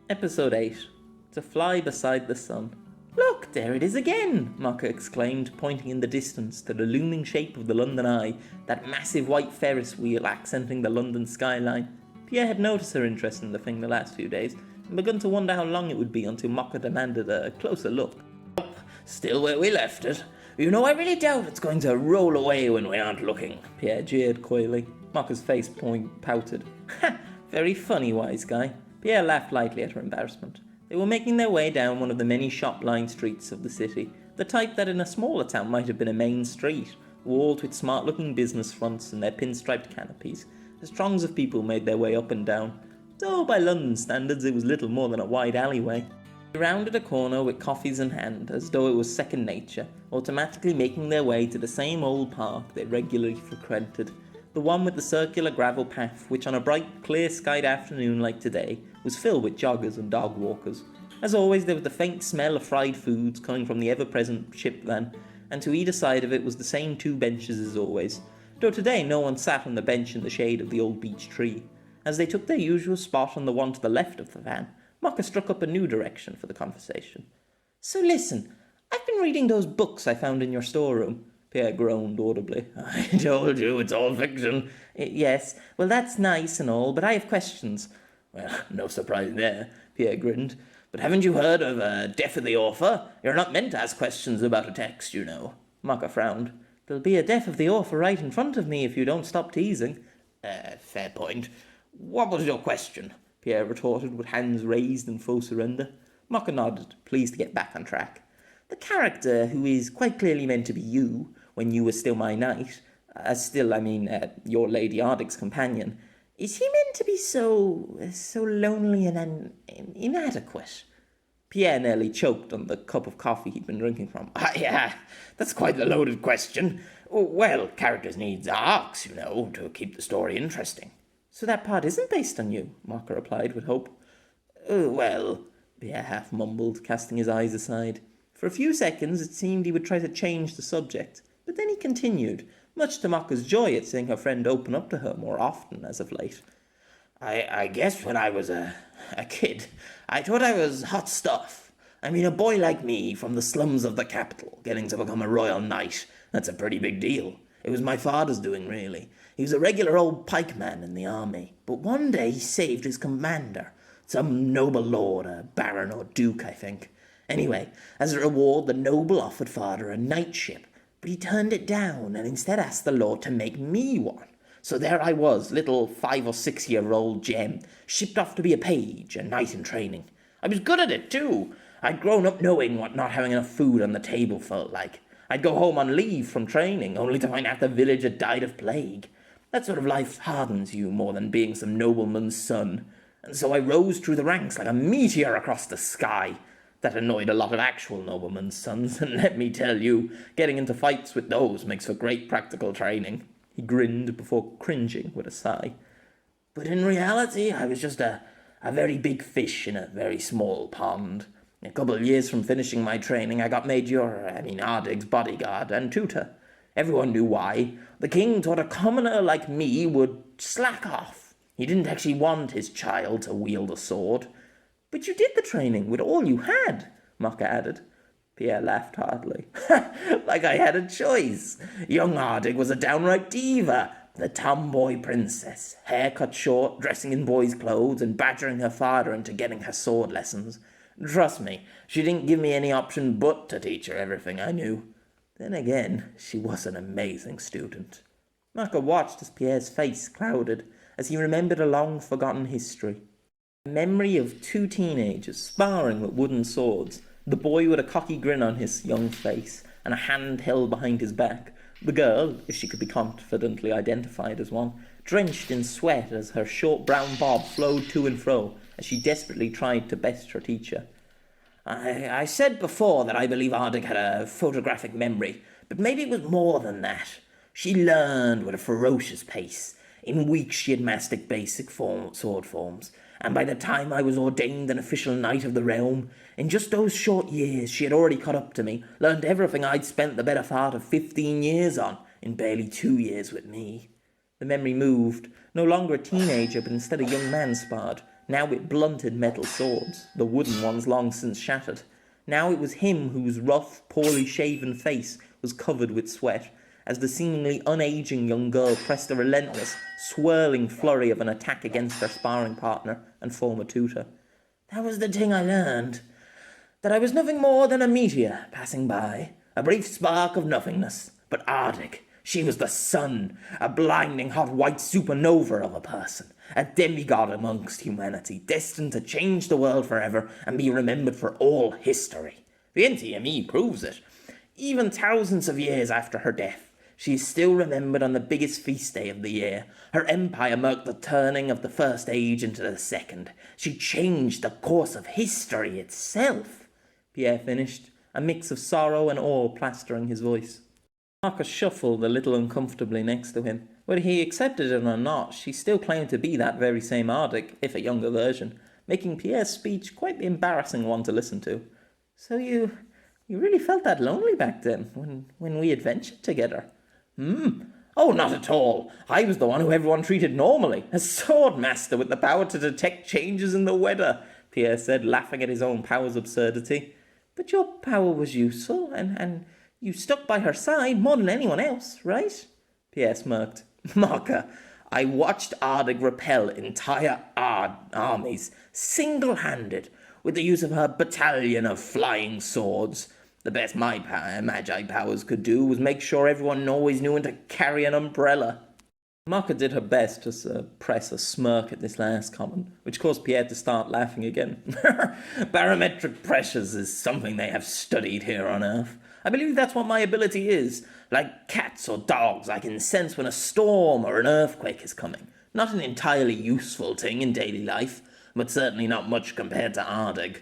Episode 8. To Fly Beside the Sun. "Look, there it is again!" Mocha exclaimed, pointing in the distance to the looming shape of the London Eye, that massive white Ferris wheel accenting the London skyline. Pierre had noticed her interest in the thing the last few days, and begun to wonder how long it would be until Mocha demanded a closer look. "Still where we left it. You know, I really doubt it's going to roll away when we aren't looking," Pierre jeered coyly. Mocha's face pouted. "Ha! Very funny, wise guy." Pierre laughed lightly at her embarrassment. They were making their way down one of the many shop-lined streets of the city, the type that in a smaller town might have been a main street, walled with smart-looking business fronts and their pinstriped canopies, as throngs of people made their way up and down, though by London standards it was little more than a wide alleyway. They rounded a corner with coffees in hand, as though it was second nature, automatically making their way to the same old park they regularly frequented, the one with the circular gravel path which on a bright, clear-skied afternoon like today was filled with joggers and dog walkers. As always, there was the faint smell of fried foods coming from the ever-present chip van, and to either side of it was the same two benches as always, though today no one sat on the bench in the shade of the old beech tree. As they took their usual spot on the one to the left of the van, Mocha struck up a new direction for the conversation. "So listen, I've been reading those books I found in your storeroom." Pierre groaned audibly. "I told you, it's all fiction." "Yes, well that's nice and all, but I have questions." "Well, no surprise there," Pierre grinned. "But haven't you heard of death of the author? You're not meant to ask questions about a text, you know." Mocha frowned. "There'll be a death of the author right in front of me if you don't stop teasing." Fair point. What was your question?" Pierre retorted with hands raised in full surrender. Mocha nodded, pleased to get back on track. "The character, who is quite clearly meant to be you, when you were still my knight, your Lady Ardic's companion, is he meant to be so lonely and inadequate?" Pierre nearly choked on the cup of coffee he'd been drinking from. Yeah, that's quite a loaded question. Well, characters need arcs, you know, to keep the story interesting." "So that part isn't based on you," Mocha replied with hope. Well," Pierre half mumbled, casting his eyes aside. For a few seconds it seemed he would try to change the subject, but then he continued, much to Mocha's joy at seeing her friend open up to her more often as of late. I guess when I was a kid, I thought I was hot stuff. I mean, a boy like me from the slums of the capital, getting to become a royal knight, that's a pretty big deal. It was my father's doing, really. He was a regular old pikeman in the army, but one day he saved his commander, some noble lord, a baron or duke, I think. Anyway, as a reward, the noble offered father a knightship, but he turned it down and instead asked the lord to make me one. So there I was, little 5 or 6 year old Jem, shipped off to be a page, a knight in training. I was good at it, too. I'd grown up knowing what not having enough food on the table felt like. I'd go home on leave from training, only to find out the village had died of plague. That sort of life hardens you more than being some nobleman's son. And so I rose through the ranks like a meteor across the sky. That annoyed a lot of actual noblemen's sons, and let me tell you, getting into fights with those makes for great practical training." He grinned before cringing with a sigh. "But in reality, I was just a very big fish in a very small pond. A couple of years from finishing my training, I got made Ardic's bodyguard and tutor. Everyone knew why. The king thought a commoner like me would slack off. He didn't actually want his child to wield a sword." "But you did the training with all you had," Mocha added. Pierre laughed heartily. "Like I had a choice. Young Ardic was a downright diva, the tomboy princess, hair cut short, dressing in boys' clothes, and badgering her father into getting her sword lessons. Trust me, she didn't give me any option but to teach her everything I knew. Then again, she was an amazing student." Mocha watched as Pierre's face clouded, as he remembered a long-forgotten history. A memory of 2 teenagers sparring with wooden swords, the boy with a cocky grin on his young face and a hand held behind his back, the girl, if she could be confidently identified as one, drenched in sweat as her short brown bob flowed to and fro as she desperately tried to best her teacher. I said before that I believe Ardic had a photographic memory, but maybe it was more than that. She learned with a ferocious pace. In weeks she had mastered basic sword forms, and by the time I was ordained an official knight of the realm, in just those short years she had already caught up to me, learned everything I'd spent the better part of 15 years on, in barely 2 years with me. The memory moved, no longer a teenager, but instead a young man sparred, Now it blunted metal swords, the wooden ones long since shattered. Now it was him whose rough, poorly shaven face was covered with sweat, as the seemingly unaging young girl pressed a relentless, swirling flurry of an attack against her sparring partner and former tutor. That was the thing I learned. That I was nothing more than a meteor passing by, a brief spark of nothingness. But Arctic, she was the sun, a blinding hot white supernova of a person, a demigod amongst humanity, destined to change the world forever and be remembered for all history. The NTME proves it. Even thousands of years after her death, she is still remembered on the biggest feast day of the year. Her empire marked the turning of the first age into the second. She changed the course of history itself, Pierre finished, a mix of sorrow and awe plastering his voice. Marcus shuffled a little uncomfortably next to him. Whether he accepted it or not, she still claimed to be that very same Arctic, if a younger version, making Pierre's speech quite the embarrassing one to listen to. So you really felt that lonely back then, when we adventured together? Oh, not at all. I was the one who everyone treated normally, a sword master with the power to detect changes in the weather, Pierre said, laughing at his own power's absurdity. But your power was useful, and you stuck by her side more than anyone else, right? Pierre smirked. Marker, I watched Ardig repel entire armies, single-handed, with the use of her battalion of flying swords. The best my magi powers could do was make sure everyone always knew when to carry an umbrella. Marka did her best to suppress a smirk at this last comment, which caused Pierre to start laughing again. Barometric pressures is something they have studied here on Earth. I believe that's what my ability is. Like cats or dogs, I can sense when a storm or an earthquake is coming. Not an entirely useful thing in daily life, but certainly not much compared to Ardig.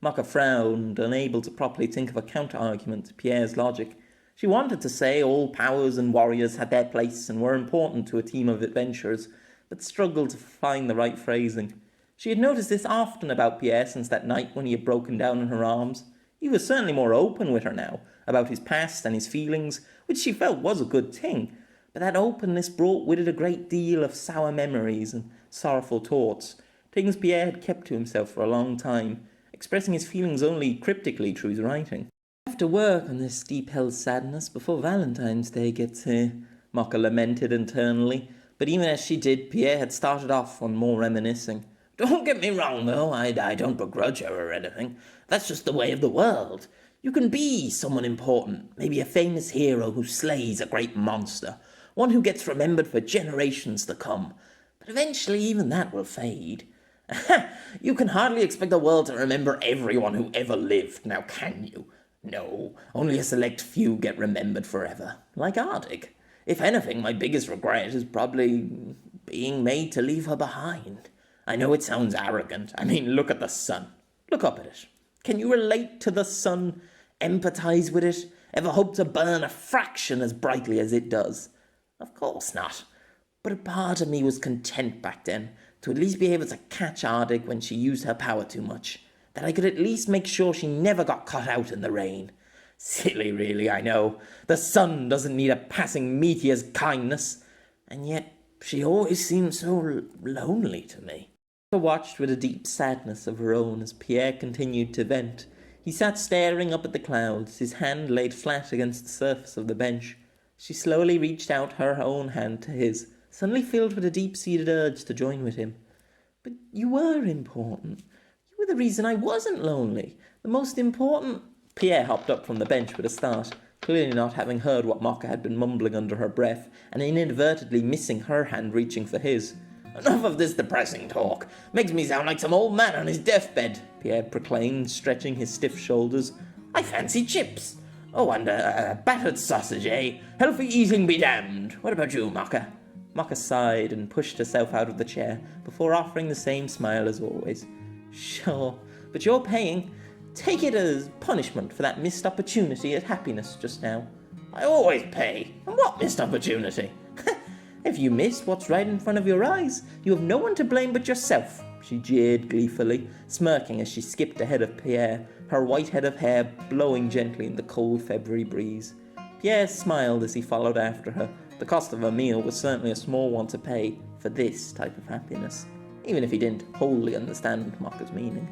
Marka frowned, unable to properly think of a counter-argument to Pierre's logic. She wanted to say all powers and warriors had their place and were important to a team of adventurers, but struggled to find the right phrasing. She had noticed this often about Pierre since that night when he had broken down in her arms. He was certainly more open with her now, about his past and his feelings, which she felt was a good thing, but that openness brought with it a great deal of sour memories and sorrowful thoughts, things Pierre had kept to himself for a long time, expressing his feelings only cryptically through his writing. I have to work on this deep-held sadness before Valentine's Day gets here, Mocka lamented internally, but even as she did, Pierre had started off on more reminiscing. Don't get me wrong, though, I don't begrudge her or anything. That's just the way of the world. You can be someone important, maybe a famous hero who slays a great monster, one who gets remembered for generations to come. But eventually even that will fade. You can hardly expect the world to remember everyone who ever lived, now can you? No, only a select few get remembered forever, like Ardig. If anything, my biggest regret is probably being made to leave her behind. I know it sounds arrogant. I mean, look at the sun. Look up at it. Can you relate to the sun? Empathize with it? Ever hope to burn a fraction as brightly as it does? Of course not. But a part of me was content back then to at least be able to catch Ardig when she used her power too much, that I could at least make sure she never got caught out in the rain. Silly, really, I know. The sun doesn't need a passing meteor's kindness, and yet she always seemed so lonely to me. She watched with a deep sadness of her own as Pierre continued to vent. He sat staring up at the clouds, his hand laid flat against the surface of the bench. She slowly reached out her own hand to his, suddenly filled with a deep-seated urge to join with him. But you were important. You were the reason I wasn't lonely. The most important... Pierre hopped up from the bench with a start, clearly not having heard what Mocka had been mumbling under her breath, and inadvertently missing her hand reaching for his. Enough of this depressing talk. Makes me sound like some old man on his deathbed, Pierre proclaimed, stretching his stiff shoulders. I fancy chips. Oh, and a battered sausage, eh? Healthy eating be damned. What about you, Mocka? Mocka sighed and pushed herself out of the chair, before offering the same smile as always. Sure, but you're paying. Take it as punishment for that missed opportunity at happiness just now. I always pay. And what missed opportunity? If you miss what's right in front of your eyes, you have no one to blame but yourself, she jeered gleefully, smirking as she skipped ahead of Pierre, her white head of hair blowing gently in the cold February breeze. Pierre smiled as he followed after her. The cost of a meal was certainly a small one to pay for this type of happiness. even if he didn't wholly understand Mocker's meaning.